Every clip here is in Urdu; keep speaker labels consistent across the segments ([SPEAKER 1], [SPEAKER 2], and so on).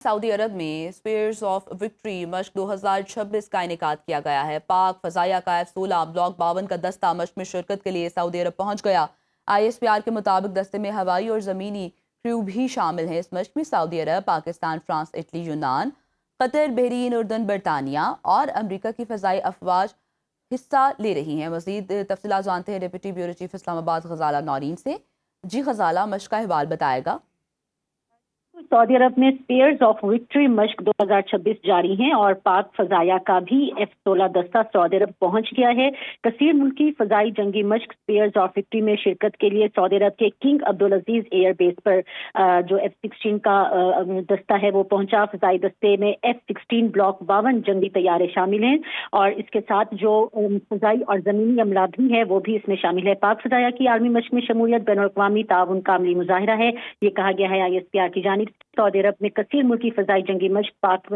[SPEAKER 1] سعودی عرب میں اسپیئرز آف وکٹری مشق 2026 کا انعقاد کیا گیا ہے۔ پاک فضائیہ کا F-16 بلاک 52 کا دستہ مشق میں شرکت کے لیے سعودی عرب پہنچ گیا۔ ISPR کے مطابق دستے میں ہوائی اور زمینی کریو بھی شامل ہیں۔ اس مشق میں سعودی عرب، پاکستان، فرانس، اٹلی، یونان، قطر، بحرین، اردن، برطانیہ اور امریکہ کی فضائی افواج حصہ لے رہی ہیں۔ مزید تفصیلات جانتے ہیں ڈپٹی بیورو چیف اسلام آباد غزالہ نورین سے۔ جی غزالہ، مشق کا احوال بتائے گا۔
[SPEAKER 2] سعودی عرب میں اسپیئرز آف وکٹری مشق 2026 جاری ہیں اور پاک فضائیہ کا بھی F-16 دستہ سعودی عرب پہنچ گیا ہے۔ کثیر ملکی فضائی جنگی مشق اسپیئرز آف وکٹری میں شرکت کے لیے سعودی عرب کے کنگ عبدالعزیز ایئر بیس پر جو F-16 کا دستہ ہے وہ پہنچا۔ فضائی دستے میں F-16 بلاک 52 جنگی طیارے شامل ہیں اور اس کے ساتھ جو فضائی اور زمینی عملہ بھی ہے وہ بھی اس میں شامل ہے۔ پاک فضائیہ کی عالمی مشق میں شمولیت بین الاقوامی تعاون کا عملی مظاہرہ ہے، یہ کہا گیا ہے ISPR کی جانب۔ سعودی عرب میں کثیر ملکی فضائی جنگی مشق پاک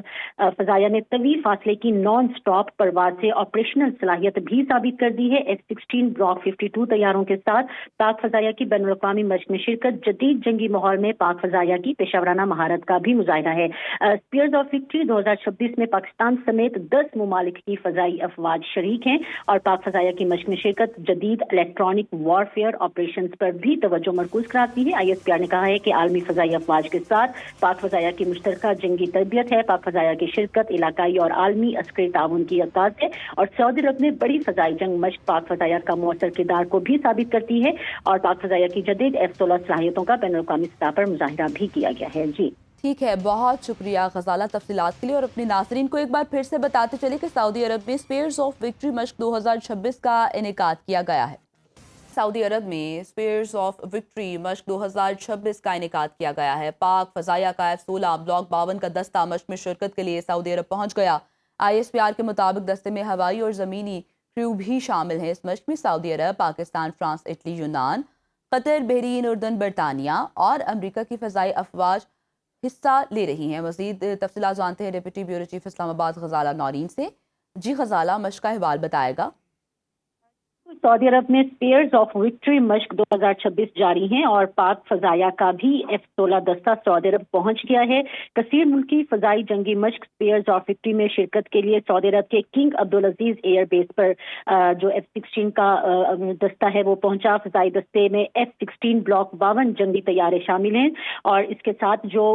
[SPEAKER 2] فضائیہ نے طویل فاصلے کی نان سٹاپ پرواز سے آپریشنل صلاحیت بھی ثابت کر دی ہے۔ F-16 بلاک 52 طیاروں کے ساتھ پاک فضائیہ کی بین الاقوامی مشق میں شرکت جدید جنگی ماحول میں پاک فضائیہ کی پیشہ ورانہ مہارت کا بھی مظاہرہ ہے۔ اسپیئرز آف وکٹری 2026 میں پاکستان سمیت 10 ممالک کی فضائی افواج شریک ہیں اور پاک فضائیہ کی مشق میں شرکت جدید الیکٹرانک وارفیئر آپریشنز پر بھی توجہ مرکوز کراتی ہے۔ ISPR نے کہا ہے کہ عالمی فضائی افواج کے ساتھ پاک فضائیہ کی مشترکہ جنگی تربیت ہے۔ پاک فضائیہ کی شرکت علاقائی اور عالمی عسکری تعاون کی عکاس ہے اور سعودی عرب میں بڑی فضائی جنگ مشق پاک فضائیہ کا مؤثر کردار کو بھی ثابت کرتی ہے اور پاک فضائیہ کی جدید F-16 صلاحیتوں کا بین الاقوامی سطح پر مظاہرہ بھی کیا گیا ہے۔ جی
[SPEAKER 1] ٹھیک ہے، بہت شکریہ غزالہ تفصیلات کے لیے، اور اپنے ناظرین کو ایک بار پھر سے بتاتے چلے کہ سعودی عرب میں اسپیئرز آف وکٹری مشق 2026 کا انعقاد کیا گیا ہے۔ سعودی عرب میں اسپیئرز آف وکٹری مشق 2026 کا انعقاد کیا گیا ہے۔ پاک فضائیہ کا F-16 بلاک 52 کا دستہ مشق میں شرکت کے لیے سعودی عرب پہنچ گیا۔ ISPR کے مطابق دستے میں ہوائی اور زمینی کریو بھی شامل ہیں۔ اس مشق میں سعودی عرب، پاکستان، فرانس، اٹلی، یونان، قطر، بحرین، اردن، برطانیہ اور امریکہ کی فضائی افواج حصہ لے رہی ہیں۔ مزید تفصیلات جانتے ہیں ڈپٹی بیورو چیف اسلام آباد غزالہ نورین سے۔ جی غزالہ، مشق کا احوال بتائے گا۔
[SPEAKER 2] سعودی عرب میں اسپیئرز آف وکٹری مشق 2026 جاری ہیں اور پاک فضائیہ کا بھی F-16 دستہ سعودی عرب پہنچ گیا ہے۔ کثیر ملکی فضائی جنگی مشق اسپیئرز آف وکٹری میں شرکت کے لیے سعودی عرب کے کنگ عبدالعزیز ایئر بیس پر جو F-16 کا دستہ ہے وہ پہنچا۔ فضائی دستے میں F-16 بلاک 52 جنگی طیارے شامل ہیں اور اس کے ساتھ جو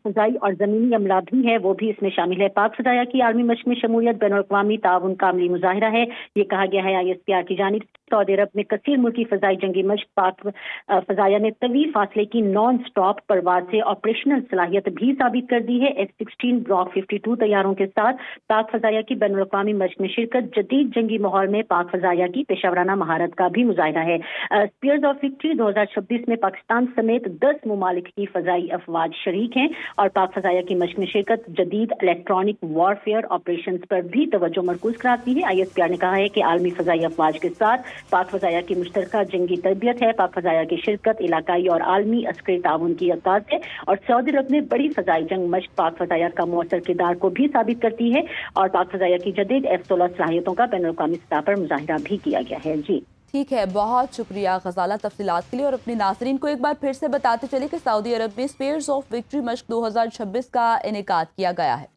[SPEAKER 2] فضائی اور زمینی عملہ بھی ہے وہ بھی اس میں شامل ہے۔ پاک فضائیہ کی عالمی مشق میں شمولیت بین الاقوامی تعاون کا عملی مظاہرہ ہے، یہ کہا گیا ہے ISPR کی جانب۔ سعودی عرب میں کثیر ملکی فضائی جنگی مشق پاک فضائیہ نے طویل فاصلے کی نان سٹاپ پرواز سے آپریشنل صلاحیت بھی ثابت کر دی ہے۔ F-16 بلاک 52 طیاروں کے ساتھ پاک فضائیہ کی بین الاقوامی مشق میں شرکت جدید جنگی ماحول میں پاک فضائیہ کی پیشہ ورانہ مہارت کا بھی مظاہرہ ہے۔ اسپیئرز آف وکٹری 2026 میں پاکستان سمیت 10 ممالک کی فضائی افواج شریک ہیں اور پاک فضائیہ کی مشق میں شرکت جدید الیکٹرانک وارفیئر آپریشنز پر بھی توجہ مرکوز کراتی ہے۔ ISPR نے کہا ہے کہ عالمی فضائی افواج کے ساتھ پاک فضائیہ کی مشترکہ جنگی تربیت ہے۔ پاک فضائیہ کی شرکت علاقائی اور عالمی عسکری تعاون کی عکاس ہے اور سعودی عرب میں بڑی فضائی جنگ مشق پاک فضائیہ کا مؤثر کردار کو بھی ثابت کرتی ہے اور پاک فضائیہ کی جدید F-16 صلاحیتوں کا بین الاقوامی سطح پر مظاہرہ بھی کیا گیا ہے۔ جی
[SPEAKER 1] ٹھیک ہے، بہت شکریہ غزالہ تفصیلات کے لیے، اور اپنے ناظرین کو ایک بار پھر سے بتاتے چلے کہ سعودی عرب میں اسپیئرز آف وکٹری مشق 2026 کا انعقاد کیا گیا ہے۔